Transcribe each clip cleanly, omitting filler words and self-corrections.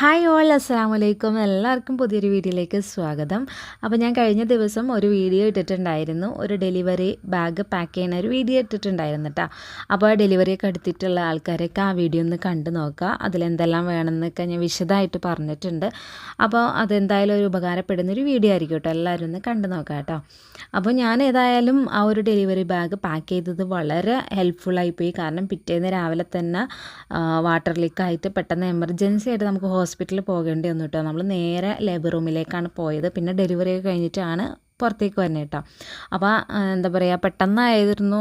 Hi all അസ്സലാമു അലൈക്കും. എല്ലാവർക്കും പുതിയൊരു വീഡിയോയിലേക്ക് സ്വാഗതം. അപ്പോൾ ഞാൻ കഴിഞ്ഞ ദിവസം ഒരു വീഡിയോ ഇട്ടിട്ടുണ്ടായിരുന്നു, ഒരു ഡെലിവറി ബാഗ് പാക്ക് ചെയ്യുന്ന ഒരു വീഡിയോ ഇട്ടിട്ടുണ്ടായിരുന്നു കേട്ടോ. അപ്പോൾ ആ ഡെലിവറിയൊക്കെ എടുത്തിട്ടുള്ള ആൾക്കാരൊക്കെ ആ വീഡിയോ ഒന്ന് കണ്ടു നോക്കുക. അതിലെന്തെല്ലാം വേണമെന്നൊക്കെ ഞാൻ വിശദമായിട്ട് പറഞ്ഞിട്ടുണ്ട്. അപ്പോൾ അതെന്തായാലും ഒരു ഉപകാരപ്പെടുന്നൊരു വീഡിയോ ആയിരിക്കും കേട്ടോ. എല്ലാവരും ഒന്ന് കണ്ടു നോക്കാം കേട്ടോ. അപ്പോൾ ഞാൻ ഏതായാലും ആ ഒരു ഡെലിവറി ബാഗ് പാക്ക് ചെയ്തത് വളരെ ഹെൽപ്ഫുള്ളായിപ്പോയി. കാരണം പിറ്റേന്ന് രാവിലെ തന്നെ വാട്ടർ ലീക്കായിട്ട് പെട്ടെന്ന് എമർജൻസി ആയിട്ട് നമുക്ക് ഹോസ്പിറ്റലിൽ പോകേണ്ടി വന്നു കേട്ടോ. നമ്മൾ നേരെ ലേബർ റൂമിലേക്കാണ് പോയത്. പിന്നെ ഡെലിവറി ഒക്കെ കഴിഞ്ഞിട്ടാണ് പുറത്തേക്ക് വരുന്നത് കേട്ടോ. അപ്പോൾ എന്താ പറയുക, പെട്ടെന്നായിരുന്നു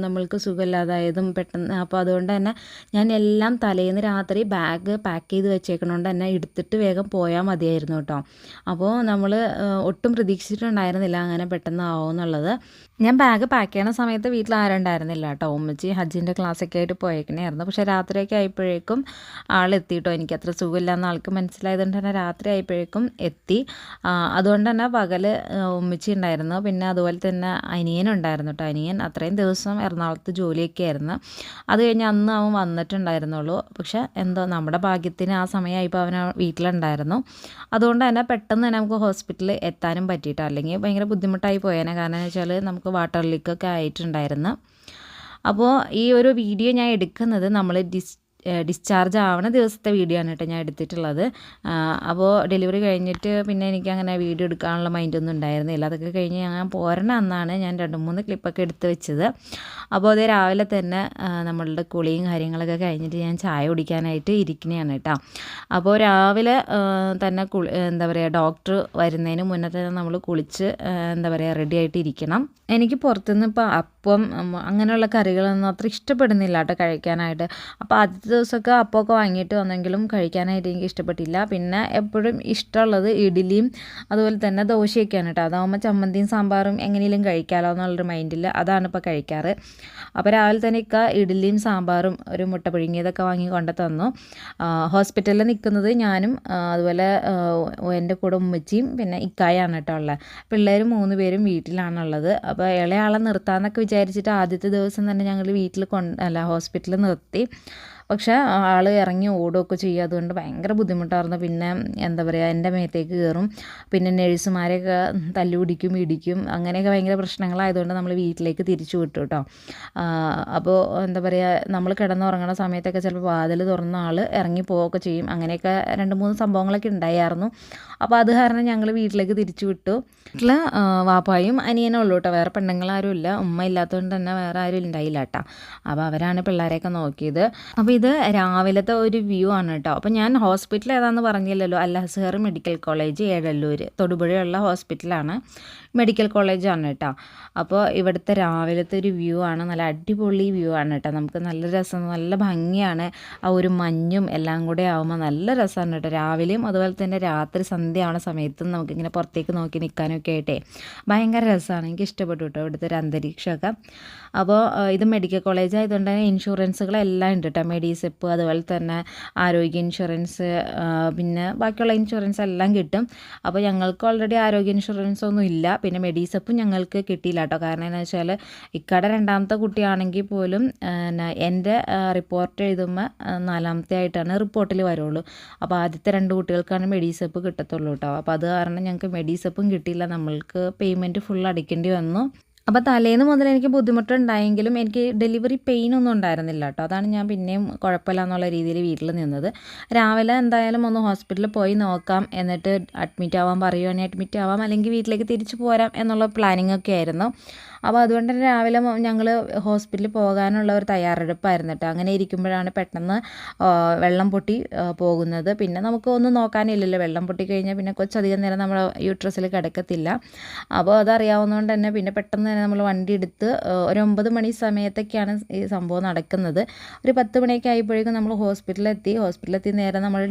നമ്മൾക്ക് സുഖമില്ലാതായതും പെട്ടെന്ന്. അപ്പോൾ അതുകൊണ്ട് തന്നെ ഞാൻ എല്ലാം തലേന്ന് രാത്രി ബാഗ് പാക്ക് ചെയ്ത് വെച്ചേക്കണോണ്ട് തന്നെ എടുത്തിട്ട് വേഗം പോയാൽ മതിയായിരുന്നു കേട്ടോ. അപ്പോൾ നമ്മൾ ഒട്ടും പ്രതീക്ഷിച്ചിട്ടുണ്ടായിരുന്നില്ല അങ്ങനെ പെട്ടെന്ന് ആവുമെന്നുള്ളത്. ഞാൻ ബാഗ് പാക്ക് ചെയ്യണ സമയത്ത് വീട്ടിൽ ആരും ഉണ്ടായിരുന്നില്ല കേട്ടോ. ഉമ്മച്ചി ഹജ്ജിൻ്റെ ക്ലാസ്സൊക്കെ ആയിട്ട് പോയേക്കണായിരുന്നു. പക്ഷേ രാത്രിയൊക്കെ ആയപ്പോഴേക്കും ആളെത്തിയിട്ടോ. എനിക്ക് അത്ര സുഖമില്ലാന്ന് ആൾക്ക് മനസ്സിലായതുകൊണ്ട് തന്നെ രാത്രി ആയപ്പോഴേക്കും എത്തി. അതുകൊണ്ട് തന്നെ പകൽ ഉമ്മച്ചി ഉണ്ടായിരുന്നു. പിന്നെ അതുപോലെ തന്നെ അനിയനുണ്ടായിരുന്നു കേട്ടോ. അനിയൻ അത്രയും ദിവസം എറണാകുളത്ത് ജോലിയൊക്കെ ആയിരുന്നു. അത് കഴിഞ്ഞ് അന്ന് അവൻ വന്നിട്ടുണ്ടായിരുന്നുള്ളൂ. പക്ഷേ എന്തോ നമ്മുടെ ഭാഗ്യത്തിന് ആ സമയമായപ്പോൾ അവൻ വീട്ടിലുണ്ടായിരുന്നു. അതുകൊണ്ട് തന്നെ പെട്ടെന്ന് തന്നെ നമുക്ക് ഹോസ്പിറ്റലിൽ എത്താനും പറ്റിയിട്ടോ. അല്ലെങ്കിൽ ഭയങ്കര ബുദ്ധിമുട്ടായി പോയേനെ. കാരണം എന്ന് വെച്ചാൽ നമുക്ക് വാട്ടർ ലീക്കൊക്കെ ആയിട്ടുണ്ടായിരുന്നു. അപ്പോൾ ഈ ഒരു വീഡിയോ ഞാൻ എടുക്കുന്നത് നമ്മൾ ഡിസ്ചാർജ് ആവണ ദിവസത്തെ വീഡിയോ ആണ് കേട്ടോ ഞാൻ എടുത്തിട്ടുള്ളത്. അപ്പോൾ ഡെലിവറി കഴിഞ്ഞിട്ട് പിന്നെ എനിക്ക് അങ്ങനെ വീഡിയോ എടുക്കാനുള്ള മൈൻഡൊന്നും ഉണ്ടായിരുന്നില്ല. അതൊക്കെ കഴിഞ്ഞ് ഞാൻ പോരണ അന്നാണ് ഞാൻ 2-3 ക്ലിപ്പൊക്കെ എടുത്ത് വെച്ചത്. അപ്പോൾ അതേ രാവിലെ തന്നെ നമ്മളുടെ കുളിയും കാര്യങ്ങളൊക്കെ കഴിഞ്ഞിട്ട് ഞാൻ ചായ കുടിക്കാനായിട്ട് ഇരിക്കുന്നതാണ് കേട്ടോ. അപ്പോൾ രാവിലെ തന്നെ എന്താ പറയുക, ഡോക്ടർ വരുന്നതിന് മുന്നേ തന്നെ നമ്മൾ കുളിച്ച് എന്താ പറയുക റെഡി ആയിട്ട് ഇരിക്കണം. എനിക്ക് പുറത്തുനിന്ന് ഇപ്പോൾ അപ്പം അങ്ങനെയുള്ള കറികളൊന്നും അത്ര ഇഷ്ടപ്പെടുന്നില്ല കേട്ടോ കഴിക്കാനായിട്ട്. അപ്പോൾ ആദ്യത്തെ ദിവസമൊക്കെ അപ്പമൊക്കെ വാങ്ങിയിട്ട് വന്നെങ്കിലും കഴിക്കാനായിട്ട് എനിക്ക് ഇഷ്ടപ്പെട്ടില്ല. പിന്നെ എപ്പോഴും ഇഷ്ടമുള്ളത് ഇഡ്ഡലിയും അതുപോലെ തന്നെ ദോശയൊക്കെയാണ് കേട്ടോ. അതാകുമ്പോൾ ചമ്മന്തിയും സാമ്പാറും എങ്ങനെയും കഴിക്കാമല്ലോ എന്നുള്ളൊരു മൈൻഡിൽ അതാണ് ഇപ്പോൾ കഴിക്കാറ്. അപ്പോൾ രാവിലെ തന്നെ ഇഡ്ഡലിയും സാമ്പാറും ഒരു മുട്ട പുഴുങ്ങിയതൊക്കെ വാങ്ങി കൊണ്ട് തന്നു. ഹോസ്പിറ്റലിൽ നിൽക്കുന്നത് ഞാനും അതുപോലെ എൻ്റെ കൂടെ ഉമ്മച്ചിയും പിന്നെ ഇക്കായാണ് കേട്ടോ ഉള്ളത്. പിള്ളേർ 3 പേരും വീട്ടിലാണുള്ളത്. അപ്പോൾ ഇളയാളെ നിർത്താമെന്നൊക്കെ വിചാരിച്ചിട്ട് ആദ്യത്തെ ദിവസം തന്നെ ഞങ്ങൾ വീട്ടിൽ ഹോസ്പിറ്റലിൽ നിർത്തി. പക്ഷേ ആൾ ഇറങ്ങി ഓടുകയൊക്കെ ചെയ്യും. അതുകൊണ്ട് ഭയങ്കര ബുദ്ധിമുട്ടായിരുന്നു. പിന്നെ എന്താ പറയുക, എൻ്റെ മേത്തേക്ക് കയറും. പിന്നെ നഴ്സുമാരെയൊക്കെ തല്ലുപിടിക്കും, ഇടിക്കും. അങ്ങനെയൊക്കെ ഭയങ്കര പ്രശ്നങ്ങളായതുകൊണ്ട് നമ്മൾ വീട്ടിലേക്ക് തിരിച്ചു വിട്ടു കേട്ടോ. അപ്പോൾ എന്താ പറയുക, നമ്മൾ കിടന്നുറങ്ങുന്ന സമയത്തൊക്കെ ചിലപ്പോൾ വാതിൽ തുറന്ന ആൾ ഇറങ്ങി പോവുകയൊക്കെ ചെയ്യും. അങ്ങനെയൊക്കെ 2-3 സംഭവങ്ങളൊക്കെ ഉണ്ടായിരുന്നു. അപ്പോൾ അത് കാരണം ഞങ്ങൾ വീട്ടിലേക്ക് തിരിച്ചു വിട്ടു. വീട്ടിൽ വാപ്പായും അനിയനും ഉള്ളൂ കേട്ടോ. വേറെ പെണ്ണുങ്ങളാരും ഇല്ല. ഉമ്മ ഇല്ലാത്തതുകൊണ്ട് തന്നെ വേറെ ആരും ഉണ്ടായില്ല കേട്ടോ. അപ്പോൾ അവരാണ് പിള്ളേരെയൊക്കെ നോക്കിയത്. അപ്പോൾ ഇത് രാവിലത്തെ ഒരു വ്യൂ ആണ് കേട്ടോ. അപ്പോൾ ഞാൻ ഹോസ്പിറ്റൽ ഏതാണെന്ന് പറഞ്ഞില്ലല്ലോ. അൽ അസ്ഹർ മെഡിക്കൽ കോളേജ് ഏഴല്ലൂർ തൊടുപുഴയുള്ള ഹോസ്പിറ്റലാണ്, മെഡിക്കൽ കോളേജാണ് കേട്ടോ. അപ്പോൾ ഇവിടുത്തെ രാവിലത്തെ ഒരു വ്യൂ ആണ്. നല്ല അടിപൊളി വ്യൂ ആണ് കേട്ടോ. നമുക്ക് നല്ല രസം, നല്ല ഭംഗിയാണ്. ആ ഒരു മഞ്ഞും എല്ലാം കൂടെ ആകുമ്പോൾ നല്ല രസമാണ് കേട്ടോ. രാവിലെയും അതുപോലെ തന്നെ രാത്രി സന്ധ്യ ആവണ സമയത്തും നമുക്കിങ്ങനെ പുറത്തേക്ക് നോക്കി നിൽക്കാനൊക്കെ ആയിട്ടേ ഭയങ്കര രസമാണ്. എനിക്ക് ഇഷ്ടപ്പെട്ടു കേട്ടോ ഇവിടുത്തെ ഒരു അന്തരീക്ഷമൊക്കെ. അപ്പോൾ ഇത് മെഡിക്കൽ കോളേജ് ആയതുകൊണ്ട് തന്നെ ഇൻഷുറൻസുകളെല്ലാം ഉണ്ട് കേട്ടോ. മെഡിസെപ്പ് അതുപോലെ തന്നെ ആരോഗ്യ ഇൻഷുറൻസ് പിന്നെ ബാക്കിയുള്ള ഇൻഷുറൻസ് എല്ലാം കിട്ടും. അപ്പോൾ ഞങ്ങൾക്ക് ഓൾറെഡി ആരോഗ്യ ഇൻഷുറൻസ് ഒന്നും ഇല്ല. പിന്നെ മെഡിസെപ്പും ഞങ്ങൾക്ക് കിട്ടിയില്ല കേട്ടോ. കാരണം എന്താ വെച്ചാൽ ഇക്കടെ 2ാമത്തെ കുട്ടിയാണെങ്കിൽ പോലും എൻ്റെ റിപ്പോർട്ട് എഴുതുമ്പോൾ 4ാമത്തെ ആയിട്ടാണ് റിപ്പോർട്ടിൽ വരുള്ളൂ. അപ്പോൾ ആദ്യത്തെ 2 കുട്ടികൾക്കാണ് മെഡിസെപ്പ് കിട്ടത്തുള്ളൂ കേട്ടോ. അപ്പോൾ അത് കാരണം ഞങ്ങൾക്ക് മെഡിസെപ്പും കിട്ടിയില്ല. നമ്മൾക്ക് പേയ്മെൻറ്റ് ഫുൾ അടിക്കേണ്ടി വന്നു. അപ്പോൾ തലേന്ന് മുതൽ എനിക്ക് ബുദ്ധിമുട്ടുണ്ടായെങ്കിലും എനിക്ക് ഡെലിവറി പെയിനൊന്നും ഉണ്ടായിരുന്നില്ല കേട്ടോ. അതാണ് ഞാൻ പിന്നെയും കുഴപ്പമില്ല എന്നുള്ള രീതിയിൽ വീട്ടിൽ നിന്നത്. രാവിലെ എന്തായാലും ഒന്ന് ഹോസ്പിറ്റലിൽ പോയി നോക്കാം, എന്നിട്ട് അഡ്മിറ്റ് ആവാൻ പറയുവാണെങ്കിൽ അഡ്മിറ്റ് ആവാം, അല്ലെങ്കിൽ വീട്ടിലേക്ക് തിരിച്ചു പോരാം എന്നുള്ള പ്ലാനിങ് ഒക്കെ ആയിരുന്നു. അപ്പോൾ അതുകൊണ്ട് തന്നെ രാവിലെ ഞങ്ങൾ ഹോസ്പിറ്റലിൽ പോകാനുള്ള ഒരു തയ്യാറെടുപ്പായിരുന്നു കേട്ടോ. അങ്ങനെ ഇരിക്കുമ്പോഴാണ് പെട്ടെന്ന് വെള്ളം പൊട്ടി പോകുന്നത്. പിന്നെ നമുക്ക് ഒന്നും നോക്കാനില്ലല്ലോ. വെള്ളം പൊട്ടി കഴിഞ്ഞാൽ പിന്നെ കൊച്ചധികം നേരം നമ്മൾ യൂട്രസിൽ കിടക്കത്തില്ല. അപ്പോൾ അതറിയാവുന്നതുകൊണ്ട് തന്നെ പിന്നെ പെട്ടെന്ന് തന്നെ നമ്മൾ വണ്ടി എടുത്ത് ഒരു 9 മണി സമയത്തൊക്കെയാണ് ഈ സംഭവം നടക്കുന്നത്. ഒരു 10 മണിയൊക്കെ ആയപ്പോഴേക്കും നമ്മൾ ഹോസ്പിറ്റലിലെത്തി നേരെ നമ്മൾ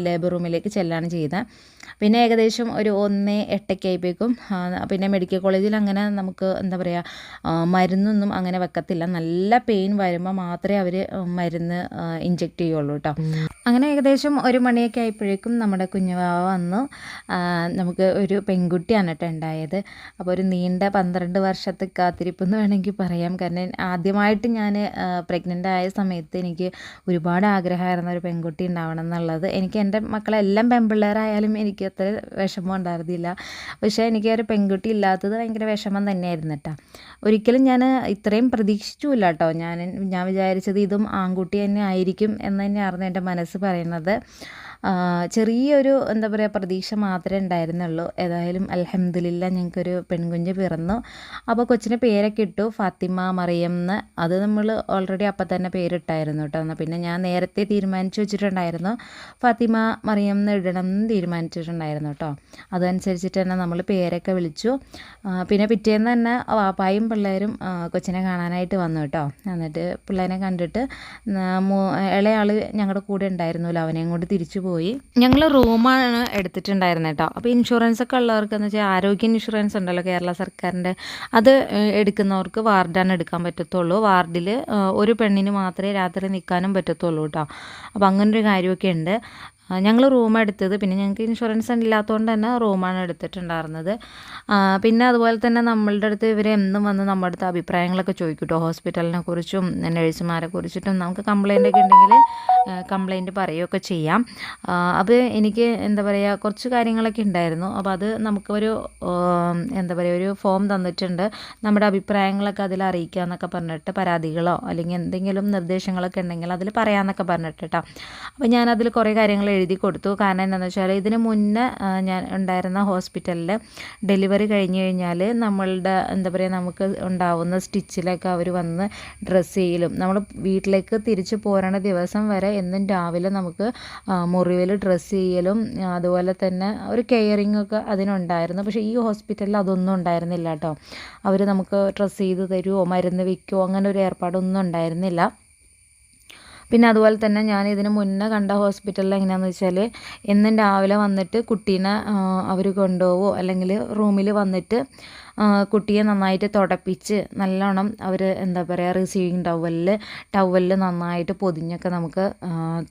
ലേബർ റൂമിലേക്ക് ചെല്ലാണ് ചെയ്തത്. പിന്നെ ഏകദേശം ഒരു 1:08 ആയപ്പോഴേക്കും പിന്നെ മെഡിക്കൽ കോളേജിൽ അങ്ങനെ നമുക്ക് എന്താ പറയുക മരുന്നൊന്നും അങ്ങനെ വെക്കത്തില്ല. നല്ല പെയിൻ വരുമ്പോൾ മാത്രമേ അവർ മരുന്ന് ഇഞ്ചെക്റ്റ് ചെയ്യുള്ളൂ കേട്ടോ. അങ്ങനെ ഏകദേശം 1 മണിയൊക്കെ ആയപ്പോഴേക്കും നമ്മുടെ കുഞ്ഞുവാവ വന്നു. നമുക്ക് ഒരു പെൺകുട്ടിയാണ് കേട്ടോ ഉണ്ടായത്. അപ്പോൾ ഒരു നീണ്ട 12 വർഷത്തെ കാത്തിരിപ്പ് എന്ന് വേണമെങ്കിൽ പറയാം. കാരണം ആദ്യമായിട്ട് ഞാൻ പ്രഗ്നൻ്റ് ആയ സമയത്ത് എനിക്ക് ഒരുപാട് ആഗ്രഹമായിരുന്നു ഒരു പെൺകുട്ടി ഉണ്ടാവണം എന്നുള്ളത്. എനിക്ക് എൻ്റെ മക്കളെല്ലാം പെൺപിള്ളേരായാലും എനിക്ക് അത്ര വിഷമം ഉണ്ടായിരുന്നില്ല. പക്ഷേ എനിക്ക് ഒരു പെൺകുട്ടി ഇല്ലാത്തത് ഭയങ്കര വിഷമം തന്നെയായിരുന്നു കേട്ടോ. ഒരിക്കലും ഞാൻ ഇത്രയും പ്രതീക്ഷിച്ചില്ല കേട്ടോ. ഞാൻ വിചാരിച്ചത് ഇതും ആൺകുട്ടി തന്നെ ആയിരിക്കും എന്ന് തന്നെയായിരുന്നു എൻ്റെ മനസ്സ് പറയുന്നത്. ചെറിയൊരു എന്താ പറയുക പ്രതീക്ഷ മാത്രമേ ഉണ്ടായിരുന്നുള്ളൂ. ഏതായാലും അൽഹംദുലില്ലാ ഞങ്ങൾക്കൊരു പെൺകുഞ്ഞ് പിറന്നു. അപ്പോൾ കൊച്ചിന് പേരൊക്കെ ഇട്ടു, ഫാത്തിമ മറിയം എന്ന്. അത് നമ്മൾ ഓൾറെഡി അപ്പം തന്നെ പേരിട്ടായിരുന്നു കേട്ടോ. എന്നാൽ പിന്നെ ഞാൻ നേരത്തെ തീരുമാനിച്ചു വെച്ചിട്ടുണ്ടായിരുന്നു ഫാത്തിമ മറിയം എന്ന് ഇടണം എന്ന് തീരുമാനിച്ചിട്ടുണ്ടായിരുന്നു കേട്ടോ. അതനുസരിച്ചിട്ട് തന്നെ നമ്മൾ പേരൊക്കെ വിളിച്ചു. പിന്നെ പിറ്റേന്ന് തന്നെ വാപ്പായും പിള്ളേരും കൊച്ചിനെ കാണാനായിട്ട് വന്നു കേട്ടോ. എന്നിട്ട് പിള്ളേരെ കണ്ടിട്ട് ഇളയാൾ ഞങ്ങളുടെ കൂടെ ഉണ്ടായിരുന്നല്ലോ, അവനെയും കൊണ്ട് തിരിച്ചു പോയി. ഞങ്ങൾ റൂമാണ് എടുത്തിട്ടുണ്ടായിരുന്നത് കേട്ടോ. അപ്പോൾ ഇൻഷുറൻസ് ഒക്കെ ഉള്ളവർക്ക് എന്ന് വെച്ചാൽ ആരോഗ്യ ഇൻഷുറൻസ് ഉണ്ടല്ലോ കേരള സർക്കാരിൻ്റെ, അത് എടുക്കുന്നവർക്ക് വാർഡാണ് എടുക്കാൻ പറ്റത്തുള്ളൂ. വാർഡിൽ ഒരു പെണ്ണിന് മാത്രമേ രാത്രി നിൽക്കാനും പറ്റത്തുള്ളൂ കേട്ടോ. അപ്പോൾ അങ്ങനൊരു കാര്യമൊക്കെ ഉണ്ട്. ഞങ്ങൾ റൂം എടുത്തത്, പിന്നെ ഞങ്ങൾക്ക് ഇൻഷുറൻസ് ഇല്ലാത്തതുകൊണ്ട് തന്നെ റൂമാണ് എടുത്തിട്ടുണ്ടായിരുന്നത്. പിന്നെ അതുപോലെ തന്നെ നമ്മളുടെ അടുത്ത് ഇവർ എന്നും വന്ന് നമ്മുടെ അടുത്ത് അഭിപ്രായങ്ങളൊക്കെ ചോദിക്കും കേട്ടോ. ഹോസ്പിറ്റലിനെ കുറിച്ചും നഴ്സുമാരെ കുറിച്ചിട്ടും നമുക്ക് കംപ്ലൈൻ്റ് ഒക്കെ ഉണ്ടെങ്കിൽ കംപ്ലൈൻറ്റ് പറയുകയൊക്കെ ചെയ്യാം. അത് എനിക്ക് എന്താ പറയുക കുറച്ച് കാര്യങ്ങളൊക്കെ ഉണ്ടായിരുന്നു. അപ്പോൾ അത് നമുക്കൊരു എന്താ പറയുക ഒരു ഫോം തന്നിട്ടുണ്ട്. നമ്മുടെ അഭിപ്രായങ്ങളൊക്കെ അതിൽ അറിയിക്കുക എന്നൊക്കെ പറഞ്ഞിട്ട്, പരാതികളോ അല്ലെങ്കിൽ എന്തെങ്കിലും നിർദ്ദേശങ്ങളൊക്കെ ഉണ്ടെങ്കിൽ അതിൽ പറയാമെന്നൊക്കെ പറഞ്ഞിട്ട് കേട്ടോ. അപ്പോൾ ഞാനതിൽ കുറേ കാര്യങ്ങൾ എഴുതി കൊടുത്തു. കാരണം എന്താണെന്ന് വെച്ചാൽ ഇതിന് മുന്നേ ഞാൻ ഉണ്ടായിരുന്ന ഹോസ്പിറ്റലിൽ ഡെലിവറി കഴിഞ്ഞ് കഴിഞ്ഞാൽ നമ്മളുടെ എന്താ പറയുക നമുക്ക് ഉണ്ടാവുന്ന സ്റ്റിച്ചിലൊക്കെ അവർ വന്ന് ഡ്രസ്സ് ചെയ്യലും, നമ്മൾ വീട്ടിലേക്ക് തിരിച്ച് പോരണ ദിവസം വരെ എന്നും രാവിലെ നമുക്ക് മുറിവിൽ ഡ്രസ്സ് ചെയ്യലും അതുപോലെ തന്നെ ഒരു കെയറിങ് ഒക്കെ അതിനുണ്ടായിരുന്നു. പക്ഷേ ഈ ഹോസ്പിറ്റലിൽ അതൊന്നും ഉണ്ടായിരുന്നില്ല കേട്ടോ. അവർ നമുക്ക് ഡ്രസ്സ് ചെയ്ത് തരുമോ മരുന്ന് വയ്ക്കുമോ അങ്ങനെ ഒരു ഏർപ്പാടൊന്നും ഉണ്ടായിരുന്നില്ല. പിന്നെ അതുപോലെ തന്നെ ഞാൻ ഇതിന് മുന്നേ കണ്ട ഹോസ്പിറ്റലിൽ എങ്ങനെയാണെന്ന് വെച്ചാൽ എന്നും രാവിലെ വന്നിട്ട് കുട്ടീനെ അവർ കൊണ്ടുപോവോ അല്ലെങ്കിൽ റൂമിൽ വന്നിട്ട് കുട്ടിയെ നന്നായിട്ട് തുടപ്പിച്ച് നല്ലോണം അവർ എന്താ പറയുക റിസീവിങ് ടവലിൽ നന്നായിട്ട് പൊതിഞ്ഞൊക്കെ നമുക്ക്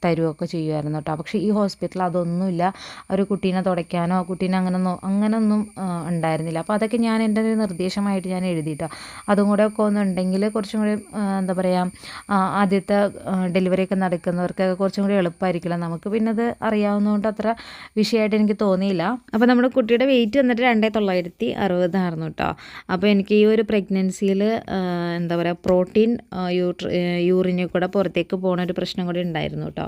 തരുമൊക്കെ ചെയ്യുമായിരുന്നു കേട്ടോ. പക്ഷേ ഈ ഹോസ്പിറ്റലിൽ അതൊന്നുമില്ല. അവർ കുട്ടീനെ തുടയ്ക്കാനോ കുട്ടീനെ അങ്ങനൊന്നും ഉണ്ടായിരുന്നില്ല. അപ്പോൾ അതൊക്കെ ഞാൻ എൻ്റെ ഒരു നിർദ്ദേശമായിട്ട് ഞാൻ എഴുതിയിട്ടോ. അതും കൂടെ ഒക്കെ ഒന്നുണ്ടെങ്കിൽ കുറച്ചും കൂടി എന്താ പറയുക ആദ്യത്തെ ഡെലിവറിയൊക്കെ നടക്കുന്നവർക്കൊക്കെ കുറച്ചും കൂടി എളുപ്പമായിരിക്കില്ല നമുക്ക്. പിന്നെ അത് അറിയാവുന്നതുകൊണ്ട് അത്ര വിഷയമായിട്ട് എനിക്ക് തോന്നിയില്ല. അപ്പോൾ നമ്മുടെ കുട്ടിയുടെ വെയിറ്റ് വന്നിട്ട് 2960 ആയിരുന്നു കേട്ടോ. അപ്പോൾ എനിക്ക് ഈ ഒരു പ്രഗ്നൻസിയിൽ എന്താ പറയുക പ്രോട്ടീൻ യൂറിനിൽ കൂടെ പുറത്തേക്ക് പോകുന്ന ഒരു പ്രശ്നം കൂടി ഉണ്ടായിരുന്നു കേട്ടോ.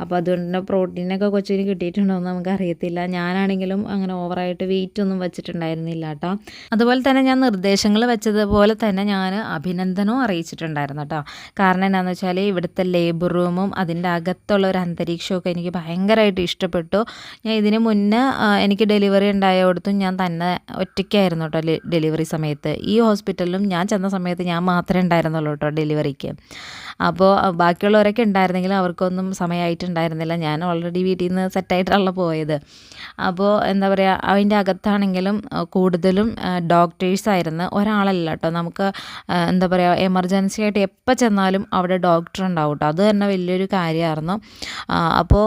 അപ്പോൾ അതുകൊണ്ട് പ്രോട്ടീനൊക്കെ കൊച്ചിന് കിട്ടിയിട്ടുണ്ടോ എന്ന് നമുക്ക് അറിയത്തില്ല. ഞാനാണെങ്കിലും അങ്ങനെ ഓവറായിട്ട് വെയിറ്റ് ഒന്നും വെച്ചിട്ടുണ്ടായിരുന്നില്ല കേട്ടോ. അതുപോലെ തന്നെ ഞാൻ നിർദ്ദേശങ്ങൾ വെച്ചതുപോലെ തന്നെ ഞാൻ അഭിനന്ദനവും അറിയിച്ചിട്ടുണ്ടായിരുന്നു കേട്ടോ. കാരണം എന്താണെന്ന് വെച്ചാൽ ഇവിടുത്തെ ലേബർ റൂമും അതിൻ്റെ അകത്തുള്ള ഒരു അന്തരീക്ഷമൊക്കെ എനിക്ക് ഭയങ്കരമായിട്ട് ഇഷ്ടപ്പെട്ടു. ഞാൻ ഇതിന് മുന്നേ എനിക്ക് ഡെലിവറി ഉണ്ടായയിടത്തും ഞാൻ തന്നെ ഒറ്റയ്ക്കായിരുന്നു കേട്ടോ ഡെലിവറി സമയത്ത്. ഈ ഹോസ്പിറ്റലിലും ഞാൻ ചെന്ന സമയത്ത് ഞാൻ മാത്രമേ ഉണ്ടായിരുന്നുള്ളൂ കേട്ടോ ഡെലിവറിക്ക്. അപ്പോൾ ബാക്കിയുള്ളവരൊക്കെ ഉണ്ടായിരുന്നെങ്കിലും അവർക്കൊന്നും സമയമായിട്ടുണ്ടായിരുന്നില്ല. ഞാൻ ഓൾറെഡി വീട്ടിൽ നിന്ന് സെറ്റായിട്ടാണല്ലോ പോയത്. അപ്പോൾ എന്താ പറയുക അതിൻ്റെ അകത്താണെങ്കിലും കൂടുതലും ഡോക്ടേഴ്സായിരുന്നു, ഒരാളല്ല കേട്ടോ. നമുക്ക് എന്താ പറയുക എമർജൻസി ആയിട്ട് എപ്പോൾ ചെന്നാലും അവിടെ ഡോക്ടർ ഉണ്ടാവും കേട്ടോ. അത് തന്നെ വലിയൊരു കാര്യമായിരുന്നു. അപ്പോൾ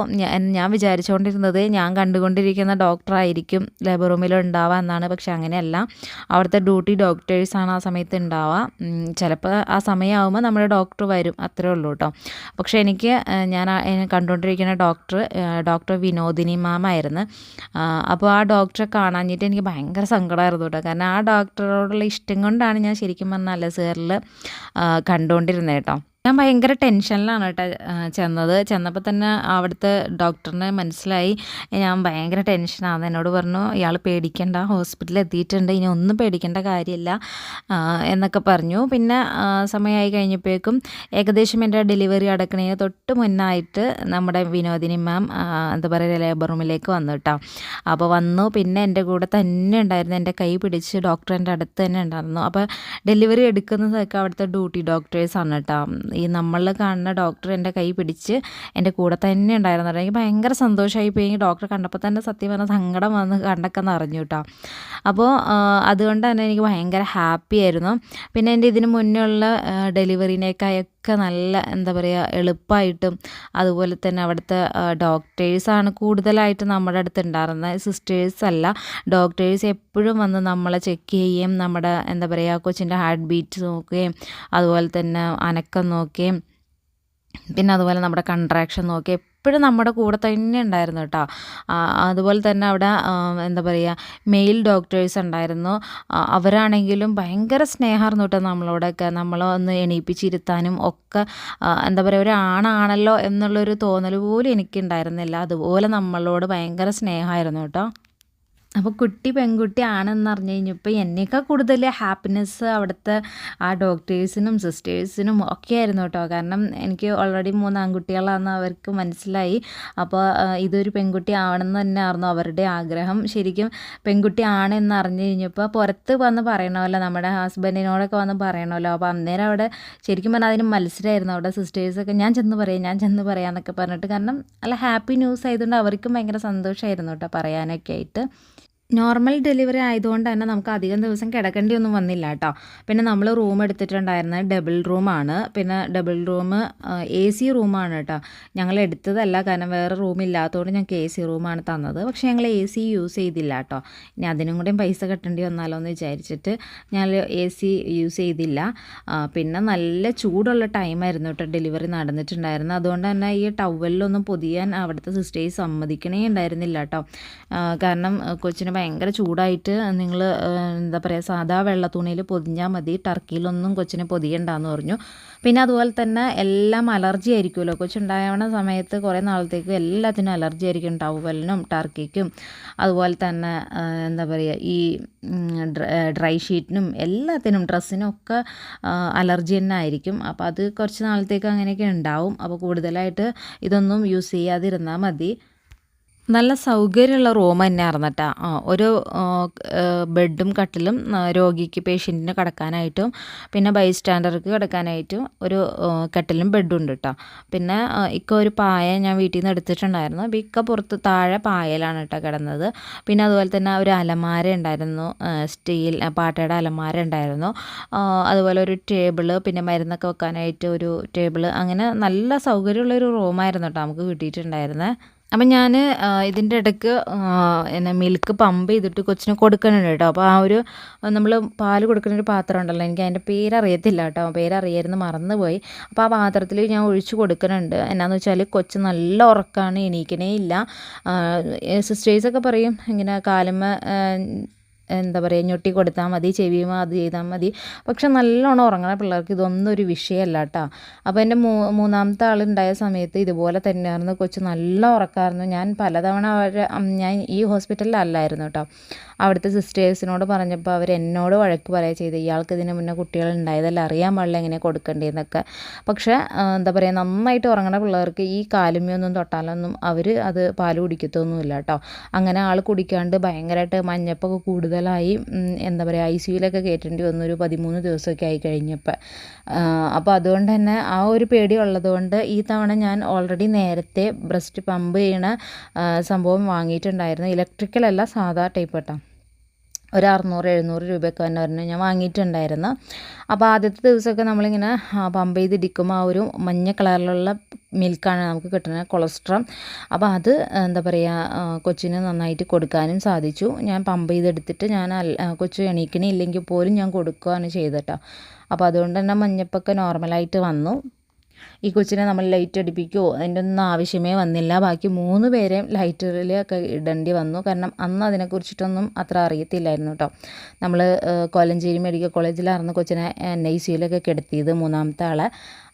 ഞാൻ വിചാരിച്ചുകൊണ്ടിരുന്നത് ഞാൻ കണ്ടുകൊണ്ടിരിക്കുന്ന ഡോക്ടറായിരിക്കും ലേബർ റൂമിൽ ഉണ്ടാവുക എന്നാണ്. പക്ഷെ അങ്ങനെയല്ല, അവിടുത്തെ ഡ്യൂട്ടി ഡോക്ടേഴ്സാണ് ആ സമയത്ത് ഉണ്ടാവുക. ചിലപ്പോൾ ആ സമയമാകുമ്പോൾ നമ്മുടെ ഡോക്ടർ വരും, അത്രേ ഉള്ളൂ കേട്ടോ. പക്ഷേ ഞാൻ കണ്ടുകൊണ്ടിരിക്കുന്ന ഡോക്ടർ വിനോദിനി മാമായിരുന്നു. അപ്പോൾ ആ ഡോക്ടറെ കാണാഞ്ഞിട്ട് എനിക്ക് ഭയങ്കര സങ്കടമായിരുന്നു കേട്ടോ. കാരണം ആ ഡോക്ടറോടുള്ള ഇഷ്ടം കൊണ്ടാണ് ഞാൻ ശരിക്കും പറഞ്ഞാൽ അലസേറിൽ കണ്ടുകൊണ്ടിരുന്നത് കേട്ടോ. ഞാൻ ഭയങ്കര ടെൻഷനിലാണ് കേട്ടോ ചെന്നപ്പോൾ തന്നെ അവിടുത്തെ ഡോക്ടറിനെ മനസ്സിലായി ഞാൻ ഭയങ്കര ടെൻഷനാണ്. എന്നോട് പറഞ്ഞു ഇയാൾ പേടിക്കേണ്ട, ഹോസ്പിറ്റലിൽ എത്തിയിട്ടുണ്ട്, ഇനി ഒന്നും പേടിക്കേണ്ട കാര്യമില്ല എന്നൊക്കെ പറഞ്ഞു. പിന്നെ സമയമായി കഴിഞ്ഞപ്പോഴേക്കും ഏകദേശം എൻ്റെ ഡെലിവറി അടക്കണതിന് തൊട്ട് മുന്നായിട്ട് നമ്മുടെ വിനോദിനി മാം എന്താ പറയുക ലേബർ റൂമിലേക്ക് വന്നു കേട്ടോ. അപ്പോൾ വന്നു, പിന്നെ എൻ്റെ കൂടെ തന്നെ ഉണ്ടായിരുന്നു, എൻ്റെ കൈ പിടിച്ച് ഡോക്ടറിൻ്റെ അടുത്ത് തന്നെ ഉണ്ടായിരുന്നു. അപ്പോൾ ഡെലിവറി എടുക്കുന്നതൊക്കെ അവിടുത്തെ ഡ്യൂട്ടി ഡോക്ടേഴ്സാണ് കേട്ടോ. ഈ നമ്മൾ കാണുന്ന ഡോക്ടർ എൻ്റെ കൈ പിടിച്ച് എൻ്റെ കൂടെ തന്നെ ഉണ്ടായിരുന്നു. എനിക്ക് ഭയങ്കര സന്തോഷമായി പോയി. ഡോക്ടറെ കണ്ടപ്പോൾ തന്നെ സത്യം പറഞ്ഞാൽ സങ്കടം വന്ന് കണ്ടൊക്കെ നിറഞ്ഞു കേട്ടോ. അപ്പോൾ അതുകൊണ്ട് തന്നെ എനിക്ക് ഭയങ്കര ഹാപ്പി ആയിരുന്നു. പിന്നെ എൻ്റെ ഇതിന് മുന്നേ ഉള്ള ഡെലിവറിനേക്കായൊക്കെ നല്ല എന്താ പറയുക എളുപ്പമായിട്ടും അതുപോലെ തന്നെ അവിടുത്തെ ഡോക്ടേഴ്സാണ് കൂടുതലായിട്ട് നമ്മുടെ അടുത്ത് ഉണ്ടായിരുന്നത്. സിസ്റ്റേഴ്സ് അല്ല, ഡോക്ടേഴ്സ് എപ്പോഴും വന്ന് നമ്മളെ ചെക്ക് ചെയ്യുകയും നമ്മുടെ എന്താ പറയുക കൊച്ചിൻ്റെ ഹാർട്ട് ബീറ്റ് നോക്കുകയും അതുപോലെ തന്നെ അനക്കം നോക്കുകയും പിന്നെ അതുപോലെ നമ്മുടെ കൺട്രാക്ഷൻ നോക്കി എപ്പോഴും നമ്മുടെ കൂടെ തന്നെ ഉണ്ടായിരുന്നു കേട്ടോ. അതുപോലെ തന്നെ അവിടെ എന്താ പറയുക മെയിൽ ഡോക്ടേഴ്സ് ഉണ്ടായിരുന്നു. അവരാണെങ്കിലും ഭയങ്കര സ്നേഹമായിരുന്നു കേട്ടോ നമ്മളോടൊക്കെ. നമ്മളെ ഒന്ന് എണീപ്പിച്ചിരുത്താനും ഒക്കെ എന്താ പറയുക ഒരു ആണാണല്ലോ എന്നുള്ളൊരു തോന്നൽ പോലും എനിക്കുണ്ടായിരുന്നില്ല. അതുപോലെ നമ്മളോട് ഭയങ്കര സ്നേഹമായിരുന്നു കേട്ടോ. അപ്പോൾ കുട്ടി പെൺകുട്ടി ആണെന്ന് അറിഞ്ഞു കഴിഞ്ഞപ്പോൾ എന്നേക്കാൾ കൂടുതൽ ഹാപ്പിനെസ് അവിടുത്തെ ആ ഡോക്ടേഴ്സിനും സിസ്റ്റേഴ്സിനും ഒക്കെ ആയിരുന്നു കേട്ടോ. കാരണം എനിക്ക് ഓൾറെഡി 3 ആൺകുട്ടികളാണെന്ന് അവർക്ക് മനസ്സിലായി. അപ്പോൾ ഇതൊരു പെൺകുട്ടി ആവണമെന്ന് തന്നെ ആയിരുന്നു അവരുടെ ആഗ്രഹം. ശരിക്കും പെൺകുട്ടി ആണെന്ന് അറിഞ്ഞു കഴിഞ്ഞപ്പോൾ പുറത്ത് വന്ന് പറയണമല്ലോ, നമ്മുടെ ഹസ്ബൻഡിനോടൊക്കെ വന്ന് പറയണമല്ലോ. അപ്പോൾ അന്നേരം അവിടെ ശരിക്കും പറഞ്ഞാൽ അതിന് മത്സരമായിരുന്നു. അവിടെ സിസ്റ്റേഴ്സൊക്കെ ഞാൻ ചെന്ന് പറയാം എന്നൊക്കെ പറഞ്ഞിട്ട്. കാരണം നല്ല ഹാപ്പി ന്യൂസ് ആയതുകൊണ്ട് അവർക്കും ഭയങ്കര സന്തോഷമായിരുന്നു കേട്ടോ പറയാനൊക്കെ ആയിട്ട്. നോർമൽ ഡെലിവറി ആയതുകൊണ്ട് തന്നെ നമുക്ക് അധികം ദിവസം കിടക്കേണ്ടിയൊന്നും വന്നില്ല കേട്ടോ. പിന്നെ നമ്മൾ റൂം എടുത്തിട്ടുണ്ടായിരുന്നത് ഡബിൾ റൂമാണ്. പിന്നെ ഡബിൾ റൂം AC റൂമാണ് കേട്ടോ. ഞങ്ങൾ എടുത്തതല്ല, കാരണം വേറെ റൂം ഇല്ലാത്തതുകൊണ്ട് ഞങ്ങൾക്ക് AC റൂമാണ് തന്നത്. പക്ഷേ ഞങ്ങൾ AC യൂസ് ചെയ്തില്ല കേട്ടോ. ഇനി അതിനും കൂടെയും പൈസ കെട്ടേണ്ടി വന്നാലോ എന്ന് വിചാരിച്ചിട്ട് ഞങ്ങൾ AC യൂസ് ചെയ്തില്ല. പിന്നെ നല്ല ചൂടുള്ള ടൈമായിരുന്നു കേട്ടോ ഡെലിവറി നടന്നിട്ടുണ്ടായിരുന്നു. അതുകൊണ്ട് തന്നെ ഈ ടവലിലൊന്നും പൊതിയാൻ അവിടുത്തെ സിസ്റ്റേഴ്സ് സമ്മതിക്കണേ ഉണ്ടായിരുന്നില്ല കേട്ടോ. കാരണം കൊച്ചിന് ഭയങ്കര ചൂടായിട്ട് നിങ്ങൾ എന്താ പറയുക സാധാ വെള്ള തുണിയിൽ പൊതിഞ്ഞാൽ മതി, ടർക്കിയിലൊന്നും കൊച്ചിനെ പൊതിയണ്ടെന്ന് പറഞ്ഞു. പിന്നെ അതുപോലെ തന്നെ എല്ലാം അലർജി ആയിരിക്കുമല്ലോ, കൊച്ചുണ്ടാവണ സമയത്ത് കുറേ നാളത്തേക്ക് എല്ലാത്തിനും അലർജി ആയിരിക്കും, ടവലിനും ടർക്കിക്കും അതുപോലെ തന്നെ എന്താ പറയുക ഈ ഡ്രൈ ഷീറ്റിനും എല്ലാത്തിനും ഡ്രസ്സിനും ഒക്കെ അലർജി തന്നെ ആയിരിക്കും. അപ്പോൾ അത് കുറച്ച് നാളത്തേക്ക് അങ്ങനെയൊക്കെ ഉണ്ടാവും. അപ്പോൾ കൂടുതലായിട്ട് ഇതൊന്നും യൂസ് ചെയ്യാതിരുന്നാൽ മതി. നല്ല സൗകര്യമുള്ള റൂം തന്നെയായിരുന്നു കേട്ടോ. ഒരു ബെഡും കട്ടിലും രോഗിക്ക് പേഷ്യൻറ്റിന് കിടക്കാനായിട്ടും പിന്നെ ബൈസ്റ്റാൻഡർക്ക് കിടക്കാനായിട്ടും ഒരു കട്ടിലും ബെഡും ഉണ്ട് കേട്ടോ. പിന്നെ ഇക്ക ഒരു പായ ഞാൻ വീട്ടിൽ നിന്ന് എടുത്തിട്ടുണ്ടായിരുന്നു. അപ്പോൾ ഇക്ക പുറത്ത് താഴെ പായലാണ് കേട്ടോ കിടന്നത്. പിന്നെ അതുപോലെ തന്നെ ഒരു അലമാര ഉണ്ടായിരുന്നു, സ്റ്റീൽ പാട്ടയുടെ അലമാര ഉണ്ടായിരുന്നു. അതുപോലെ ഒരു ടേബിള്, പിന്നെ മരുന്നൊക്കെ വെക്കാനായിട്ട് ഒരു ടേബിള്, അങ്ങനെ നല്ല സൗകര്യമുള്ളൊരു റൂമായിരുന്നു കേട്ടോ നമുക്ക് കിട്ടിയിട്ടുണ്ടായിരുന്നത്. അപ്പം ഞാൻ ഇതിൻ്റെ ഇടയ്ക്ക് എന്നെ മിൽക്ക് പമ്പ് ചെയ്തിട്ട് കൊച്ചിന് കൊടുക്കുന്നുണ്ട് കേട്ടോ. അപ്പോൾ ആ ഒരു നമ്മൾ പാല് കൊടുക്കുന്ന ഒരു പാത്രം ഉണ്ടല്ലോ, എനിക്ക് അതിൻ്റെ പേരറിയത്തില്ല കേട്ടോ, പേരറിയായിരുന്നു മറന്നുപോയി. അപ്പോൾ ആ പാത്രത്തിൽ ഞാൻ ഒഴിച്ച് കൊടുക്കുന്നുണ്ട്. എന്നാന്ന് വെച്ചാൽ കൊച്ച് നല്ല ഉറക്കമാണ്, എണീക്കണേ ഇല്ല. സിസ്റ്റേഴ്സൊക്കെ പറയും ഇങ്ങനെ കാലുമ്മ എന്താ പറയുക ഞൊട്ടി കൊടുത്താൽ മതി, ചെവിയുമ അത് ചെയ്താൽ മതി. പക്ഷെ നല്ലോണം ഉറങ്ങണ പിള്ളേർക്ക് ഇതൊന്നും ഒരു വിഷയമല്ല കേട്ടോ. അപ്പോൾ എൻ്റെ മൂന്നാമത്തെ ആളുണ്ടായ സമയത്ത് ഇതുപോലെ തന്നെയായിരുന്നു, കൊച്ച് നല്ല ഉറക്കമായിരുന്നു. ഞാൻ പലതവണ ഞാൻ ഈ ഹോസ്പിറ്റലിലല്ലായിരുന്നു കേട്ടോ. അവിടുത്തെ സിസ്റ്റേഴ്സിനോട് പറഞ്ഞപ്പോൾ അവർ എന്നോട് വഴക്ക് പറയുക ചെയ്ത്, ഇയാൾക്ക് ഇതിന് മുന്നേ കുട്ടികളുണ്ടായതല്ല, അറിയാൻ പാടില്ല എങ്ങനെ കൊടുക്കേണ്ടതെന്നൊക്കെ. പക്ഷേ എന്താ പറയുക നന്നായിട്ട് ഉറങ്ങണ പിള്ളേർക്ക് ഈ കാലുമ്മയൊന്നും തൊട്ടാലൊന്നും അവർ അത് പാല് കുടിക്കത്തൊന്നുമില്ല കേട്ടോ. അങ്ങനെ ആൾ കുടിക്കാണ്ട് ഭയങ്കരമായിട്ട് മഞ്ഞപ്പൊക്കെ കൂടുതലായി എന്താ പറയുക ICUലൊക്കെ കയറ്റേണ്ടി വന്നു, ഒരു 13 ദിവസമൊക്കെ ആയി കഴിഞ്ഞപ്പോൾ. അപ്പോൾ അതുകൊണ്ട് തന്നെ ആ ഒരു പേടി ഉള്ളതുകൊണ്ട് ഈ തവണ ഞാൻ ഓൾറെഡി നേരത്തെ ബ്രസ്റ്റ് പമ്പ് ചെയ്യണ സംഭവം വാങ്ങിയിട്ടുണ്ടായിരുന്നു. ഇലക്ട്രിക്കലല്ല, സാധാ ടൈപ്പ് കേട്ടോ. ഒരു 600-700 രൂപയൊക്കെ തന്നെ ഒരെണ്ണം ഞാൻ വാങ്ങിയിട്ടുണ്ടായിരുന്നു. അപ്പോൾ ആദ്യത്തെ ദിവസമൊക്കെ നമ്മളിങ്ങനെ പമ്പ് ചെയ്തിരിക്കുമ്പോൾ ആ ഒരു മഞ്ഞ കളറിലുള്ള മിൽക്കാണ് നമുക്ക് കിട്ടുന്നത്, കൊളസ്ട്രം. അപ്പോൾ അത് എന്താ പറയുക കൊച്ചിന് നന്നായിട്ട് കൊടുക്കാനും സാധിച്ചു. ഞാൻ പമ്പ് ചെയ്തെടുത്തിട്ട് ഞാൻ കൊച്ചു എണീക്കണില്ലെങ്കിൽ പോലും ഞാൻ കൊടുക്കുകയാണ് ചെയ്തിട്ടോ. അപ്പോൾ അതുകൊണ്ട് തന്നെ മഞ്ഞപ്പൊക്കെ നോർമലായിട്ട് വന്നു. ഈ കൊച്ചിനെ നമ്മൾ ലൈറ്റ് അടിപ്പിക്കുകയോ അതിൻ്റെ ഒന്നും ആവശ്യമേ വന്നില്ല. ബാക്കി 3 പേരെയും ലൈറ്റിലൊക്കെ ഇടേണ്ടി വന്നു. കാരണം അന്ന് അതിനെക്കുറിച്ചിട്ടൊന്നും അത്ര അറിയത്തില്ലായിരുന്നു കേട്ടോ. നമ്മൾ കോലഞ്ചേരി മെഡിക്കൽ കോളേജിലായിരുന്നു കൊച്ചിനെ NICUലൊക്കെ കിടത്തിയത്, മൂന്നാമത്തെ ആളെ.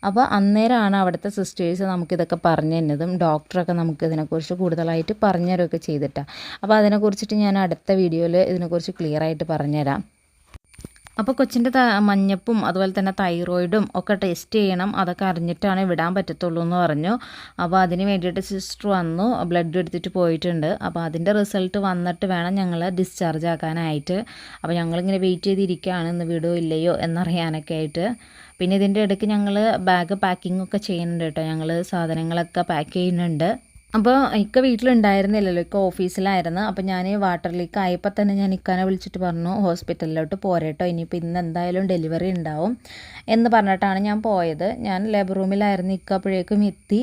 അപ്പോൾ അന്നേരമാണ് അവിടുത്തെ സിസ്റ്റേഴ്സ് നമുക്കിതൊക്കെ പറഞ്ഞു തന്നതും ഡോക്ടറൊക്കെ നമുക്ക് ഇതിനെക്കുറിച്ച് കൂടുതലായിട്ട് പറഞ്ഞു തരുമൊക്കെ ചെയ്തിട്ടാണ്. അപ്പോൾ അതിനെക്കുറിച്ചിട്ട് ഞാൻ അടുത്ത വീഡിയോയിൽ ഇതിനെക്കുറിച്ച് ക്ലിയറായിട്ട് പറഞ്ഞുതരാം. അപ്പോൾ കൊച്ചിൻ്റെ മഞ്ഞപ്പും അതുപോലെ തന്നെ തൈറോയിഡും ഒക്കെ ടെസ്റ്റ് ചെയ്യണം, അതൊക്കെ അറിഞ്ഞിട്ടാണ് വിടാൻ പറ്റത്തുള്ളൂ എന്ന് പറഞ്ഞു. അപ്പോൾ അതിന് വേണ്ടിയിട്ട് സിസ്റ്റർ വന്നു, ബ്ലഡ് എടുത്തിട്ട് പോയിട്ടുണ്ട്. അപ്പോൾ അതിൻ്റെ റിസൾട്ട് വന്നിട്ട് വേണം ഞങ്ങൾ ഡിസ്ചാർജ് ആക്കാനായിട്ട്. അപ്പോൾ ഞങ്ങളിങ്ങനെ വെയിറ്റ് ചെയ്തിരിക്കുകയാണ് ഇന്ന് വിടുമോ ഇല്ലയോ എന്നറിയാനൊക്കെ ആയിട്ട്. പിന്നെ ഇതിൻ്റെ ഇടയ്ക്ക് ഞങ്ങൾ ബാഗ് പാക്കിംഗ് ഒക്കെ ചെയ്യുന്നുണ്ട് കേട്ടോ, ഞങ്ങൾ സാധനങ്ങളൊക്കെ പാക്ക് ചെയ്യുന്നുണ്ട്. അപ്പോൾ ഇക്ക വീട്ടിലുണ്ടായിരുന്നില്ലല്ലോ, ഇക്ക ഓഫീസിലായിരുന്നു. അപ്പോൾ ഞാൻ വാട്ടർ ലീക്ക് ആയപ്പോൾ തന്നെ ഞാൻ ഇക്കാനെ വിളിച്ചിട്ട് പറഞ്ഞു ഹോസ്പിറ്റലിലോട്ട് പോരേട്ടോ, ഇനിയിപ്പോൾ ഇന്ന് എന്തായാലും ഡെലിവറി ഉണ്ടാവും എന്ന് പറഞ്ഞിട്ടാണ് ഞാൻ പോയത്. ഞാൻ ലേബർ റൂമിലായിരുന്നു, ഇക്ക അപ്പോഴേക്കും എത്തി.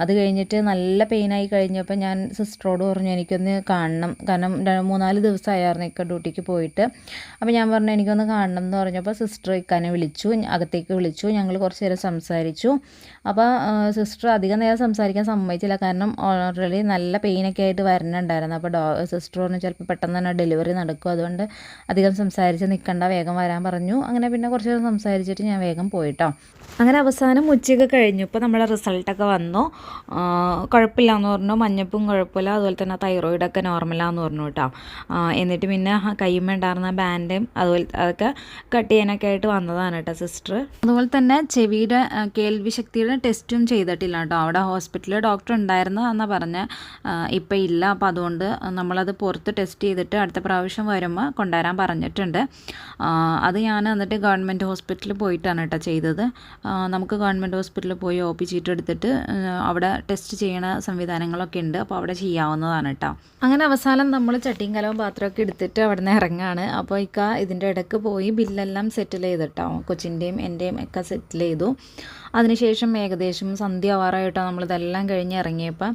അത് കഴിഞ്ഞിട്ട് നല്ല പെയിനായി കഴിഞ്ഞപ്പോൾ ഞാൻ സിസ്റ്ററോട് പറഞ്ഞു എനിക്കൊന്ന് കാണണം, കാരണം 3-4 ദിവസമായിരുന്നു ഇക്ക ഡ്യൂട്ടിക്ക് പോയിട്ട്. അപ്പോൾ ഞാൻ പറഞ്ഞു എനിക്കൊന്ന് കാണണം എന്ന് പറഞ്ഞപ്പോൾ സിസ്റ്റർ ഇക്കാനെ വിളിച്ചു, അകത്തേക്ക് വിളിച്ചു. ഞങ്ങൾ കുറച്ച് നേരം സംസാരിച്ചു. അപ്പോൾ സിസ്റ്റർ അധികം നേരം സംസാരിക്കാൻ സമ്മതിച്ചില്ല, കാരണം ഓൾറെഡി നല്ല പെയിനൊക്കെ ആയിട്ട് വരുന്നുണ്ടായിരുന്നു. അപ്പോൾ സിസ്റ്റർ പറഞ്ഞു ചിലപ്പോൾ പെട്ടെന്ന് തന്നെ ഡെലിവറി നടക്കും, അതുകൊണ്ട് അധികം സംസാരിച്ച് നിൽക്കണ്ട, വേഗം വരാൻ പറഞ്ഞു. അങ്ങനെ പിന്നെ കുറച്ച് നേരം സംസാരിച്ചിട്ട് ഞാൻ വേഗം പോയിട്ടോ. അങ്ങനെ അവസാനം ഉച്ചയൊക്കെ കഴിഞ്ഞു. ഇപ്പോൾ നമ്മുടെ റിസൾട്ടൊക്കെ വന്നു, കുഴപ്പമില്ല എന്ന് പറഞ്ഞു. മഞ്ഞപ്പും കുഴപ്പമില്ല, അതുപോലെ തന്നെ തൈറോയിഡൊക്കെ നോർമലാന്ന് പറഞ്ഞു കേട്ടോ. എന്നിട്ട് പിന്നെ കയ്യുമ്മ ഉണ്ടായിരുന്ന ബാൻഡും അതുപോലെ അതൊക്കെ കട്ട് ചെയ്യാനൊക്കെ ആയിട്ട് വന്നതാണ് കേട്ടോ സിസ്റ്റർ. അതുപോലെ തന്നെ ചെവിയുടെ കേൾവി ശക്തിയുടെ ടെസ്റ്റും ചെയ്തിട്ടില്ല കേട്ടോ. അവിടെ ഹോസ്പിറ്റലിൽ ഡോക്ടർ ഉണ്ടായിരുന്നു എന്നാണ് പറഞ്ഞത്, ഇപ്പം ഇല്ല. അപ്പോൾ അതുകൊണ്ട് നമ്മളത് പുറത്ത് ടെസ്റ്റ് ചെയ്തിട്ട് അടുത്ത പ്രാവശ്യം വരുമ്പോൾ കൊണ്ടുവരാൻ പറഞ്ഞിട്ടുണ്ട്. അത് ഞാൻ എന്നിട്ട് ഗവൺമെൻറ് ഹോസ്പിറ്റലിൽ പോയിട്ടാണ് കേട്ടോ ചെയ്തത്. നമുക്ക് ഗവൺമെൻറ് ഹോസ്പിറ്റലിൽ പോയി OP ചീട്ട് എടുത്തിട്ട് അവിടെ ടെസ്റ്റ് ചെയ്യണ സംവിധാനങ്ങളൊക്കെ ഉണ്ട്, അപ്പോൾ അവിടെ ചെയ്യാവുന്നതാണ് കേട്ടോ. അങ്ങനെ അവസാനം നമ്മൾ ചട്ടിയും കലവും പാത്രമൊക്കെ എടുത്തിട്ട് അവിടെ നിന്ന് ഇറങ്ങാണ്. അപ്പോൾ ഇതിൻ്റെ ഇടയ്ക്ക് പോയി ബില്ലെല്ലാം സെറ്റിൽ ചെയ്തിട്ടോ, കൊച്ചിൻ്റെയും എൻ്റെയും ഒക്കെ സെറ്റിൽ ചെയ്തു. അതിനുശേഷം ഏകദേശം സന്ധ്യ ആവാറായിട്ടോ നമ്മളിതെല്ലാം കഴിഞ്ഞ് ഇറങ്ങിയപ്പോൾ.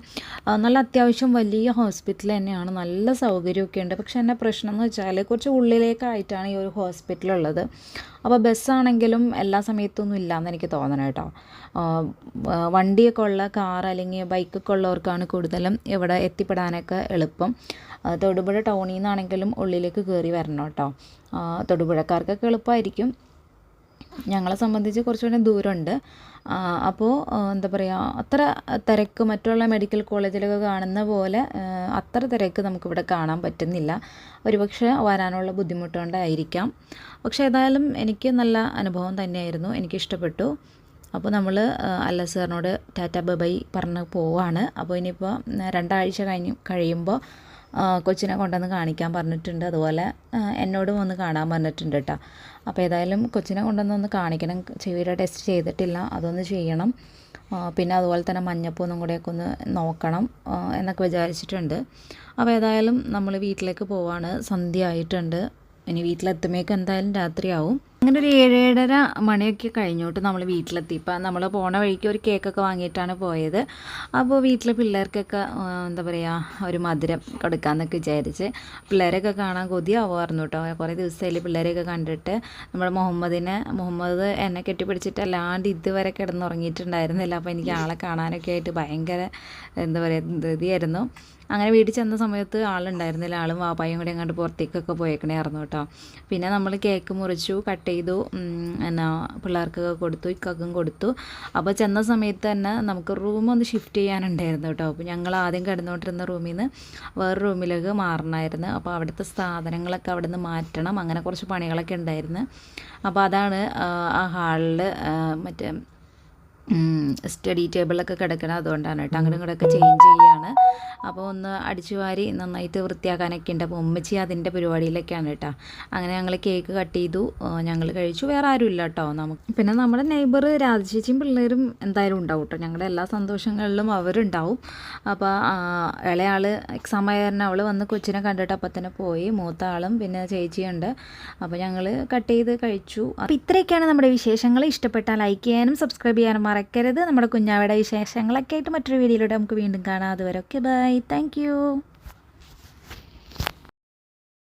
നല്ല അത്യാവശ്യം വലിയ ഹോസ്പിറ്റൽ തന്നെയാണ്, നല്ല സൗകര്യമൊക്കെ ഉണ്ട്. പക്ഷേ എൻ്റെ പ്രശ്നം എന്ന് വെച്ചാൽ കുറച്ച് ഉള്ളിലേക്കായിട്ടാണ് ഈ ഒരു ഹോസ്പിറ്റലുള്ളത്. അപ്പോൾ ബസ്സാണെങ്കിലും എല്ലാ സമയത്തൊന്നും ഇല്ലയെന്ന് എനിക്ക് തോന്നണം കേട്ടോ. വണ്ടിയൊക്കെ ഉള്ള കാർ അല്ലെങ്കിൽ ബൈക്കൊക്കെ ഉള്ളവർക്കാണ് കൂടുതലും ഇവിടെ എത്തിപ്പെടാനൊക്കെ എളുപ്പം. തൊടുപുഴ ടൗണിൽ നിന്നാണെങ്കിലും ഉള്ളിലേക്ക് കയറി വരണം കേട്ടോ. തൊടുപുഴക്കാർക്കൊക്കെ എളുപ്പമായിരിക്കും, ഞങ്ങളെ സംബന്ധിച്ച് കുറച്ചുകൂടി ദൂരമുണ്ട്. അപ്പോൾ എന്താ പറയുക, അത്ര തിരക്ക് മറ്റുള്ള മെഡിക്കൽ കോളേജിലൊക്കെ കാണുന്ന പോലെ അത്ര തിരക്ക് നമുക്കിവിടെ കാണാൻ പറ്റുന്നില്ല. ഒരുപക്ഷെ വരാനുള്ള ബുദ്ധിമുട്ടുകൊണ്ടായിരിക്കാം. പക്ഷേ ഏതായാലും എനിക്ക് നല്ല അനുഭവം തന്നെയായിരുന്നു, എനിക്കിഷ്ടപ്പെട്ടു. അപ്പോൾ നമ്മൾ അല്ല സാറിനോട് ടാറ്റ ബൈ പറഞ്ഞ് പോവാണ്. അപ്പോൾ ഇനിയിപ്പോൾ 2 ആഴ്ച കഴിയുമ്പോൾ കൊച്ചിനെ കൊണ്ടുവന്ന് കാണിക്കാൻ പറഞ്ഞിട്ടുണ്ട്, അതുപോലെ എന്നോടും ഒന്ന് കാണാൻ പറഞ്ഞിട്ടുണ്ട് കേട്ടോ. അപ്പോൾ ഏതായാലും കൊച്ചിനെ കൊണ്ടുവന്ന് കാണിക്കണം, ചെവിയുടെ ടെസ്റ്റ് ചെയ്തിട്ടില്ല, അതൊന്ന് ചെയ്യണം. പിന്നെ അതുപോലെ തന്നെ മഞ്ഞപ്പൊന്നും കൂടെയൊക്കെ ഒന്ന് നോക്കണം എന്നൊക്കെ വിചാരിച്ചിട്ടുണ്ട്. അപ്പോൾ ഏതായാലും നമ്മൾ വീട്ടിലേക്ക് പോവാണ്, സന്ധ്യ ആയിട്ടുണ്ട്. ഇനി വീട്ടിലെത്തുമ്പോഴേക്കും എന്തായാലും രാത്രിയാവും. അങ്ങനെ ഒരു 7-7:30 മണിയൊക്കെ കഴിഞ്ഞോട്ട് നമ്മൾ വീട്ടിലെത്തിയപ്പോൾ നമ്മൾ പോണ വഴിക്ക് ഒരു കേക്കൊക്കെ വാങ്ങിയിട്ടാണ് പോയത്. അപ്പോൾ വീട്ടിലെ പിള്ളേർക്കൊക്കെ എന്താ പറയുക ഒരു മധുരം കൊടുക്കാമെന്നൊക്കെ വിചാരിച്ച്. പിള്ളേരൊക്കെ കാണാൻ കൊതിയാവുമായിരുന്നു കേട്ടോ, കുറേ ദിവസമായില്ലേ പിള്ളേരെയൊക്കെ കണ്ടിട്ട്. നമ്മുടെ മുഹമ്മദ് എന്നെ കെട്ടിപ്പിടിച്ചിട്ട് അല്ലാണ്ട് ഇതുവരെ കിടന്നുറങ്ങിയിട്ടുണ്ടായിരുന്നില്ല. അപ്പോൾ എനിക്ക് ആളെ കാണാനൊക്കെ ആയിട്ട് ഭയങ്കര എന്താ പറയുക ധൃതിയായിരുന്നു. അങ്ങനെ വീട്ടിൽ ചെന്ന സമയത്ത് ആളുണ്ടായിരുന്നില്ല, ആളും വാപ്പായും കൂടി അങ്ങോട്ട് പുറത്തേക്കൊക്കെ പോയേക്കണേയായിരുന്നു കേട്ടോ. പിന്നെ നമ്മൾ കേക്ക് മുറിച്ചു, കട്ട് ചെയ്തു, പിള്ളേർക്കൊക്കെ കൊടുത്തു, ഇക്കും കൊടുത്തു. അപ്പോൾ ചെന്ന സമയത്ത് തന്നെ നമുക്ക് റൂമൊന്ന് ഷിഫ്റ്റ് ചെയ്യാനുണ്ടായിരുന്നു കേട്ടോ. അപ്പോൾ ഞങ്ങൾ ആദ്യം കിടന്നുകൊണ്ടിരുന്ന റൂമിൽ നിന്ന് വേറെ റൂമിലേക്ക് മാറണമായിരുന്നു. അപ്പോൾ അവിടുത്തെ സാധനങ്ങളൊക്കെ അവിടെ നിന്ന് മാറ്റണം, അങ്ങനെ കുറച്ച് പണികളൊക്കെ ഉണ്ടായിരുന്നു. അപ്പോൾ അതാണ് ആ ഹാളിൽ മറ്റേ സ്റ്റഡി ടേബിളൊക്കെ കിടക്കണം, അതുകൊണ്ടാണ് കേട്ടോ. അങ്ങോട്ടും ഇങ്ങോട്ടൊക്കെ ചേഞ്ച് ചെയ്യുകയാണ്. അപ്പോൾ ഒന്ന് അടിച്ചു വാരി നന്നായിട്ട് വൃത്തിയാക്കാനൊക്കെ ഉണ്ട്. അപ്പോൾ ഉമ്മച്ചി അതിൻ്റെ പരിപാടിയിലൊക്കെയാണ് കേട്ടോ. അങ്ങനെ ഞങ്ങൾ കേക്ക് കട്ട് ചെയ്തു, ഞങ്ങൾ കഴിച്ചു. വേറെ ആരും ഇല്ല കേട്ടോ നമുക്ക്. പിന്നെ നമ്മുടെ നെയ്ബർ രാധചേച്ചിയും പിള്ളേരും എന്തായാലും ഉണ്ടാവും കേട്ടോ, ഞങ്ങളുടെ എല്ലാ സന്തോഷങ്ങളിലും അവരുണ്ടാവും. അപ്പോൾ ഇളയാൾ എക്സാം ആയിരുന്നു, അവൾ വന്ന് കൊച്ചിനെ കണ്ടിട്ട് അപ്പം തന്നെ പോയി. മൂത്ത ആളും പിന്നെ ചേച്ചിയുണ്ട്. അപ്പോൾ ഞങ്ങൾ കട്ട് ചെയ്ത് കഴിച്ചു. അപ്പോൾ ഇത്രയൊക്കെയാണ് നമ്മുടെ വിശേഷങ്ങൾ. ഇഷ്ടപ്പെട്ടാൽ ലൈക്ക് ചെയ്യാനും സബ്സ്ക്രൈബ് ചെയ്യാനും മറക്കരുത്. നമ്മുടെ കുഞ്ഞാവയുടെ വിശേഷങ്ങളൊക്കെ ആയിട്ട് മറ്റൊരു വീഡിയോയിലൂടെ നമുക്ക് വീണ്ടും കാണാം. അതുവരെ ഓക്കെ, ബൈ, താങ്ക് യു.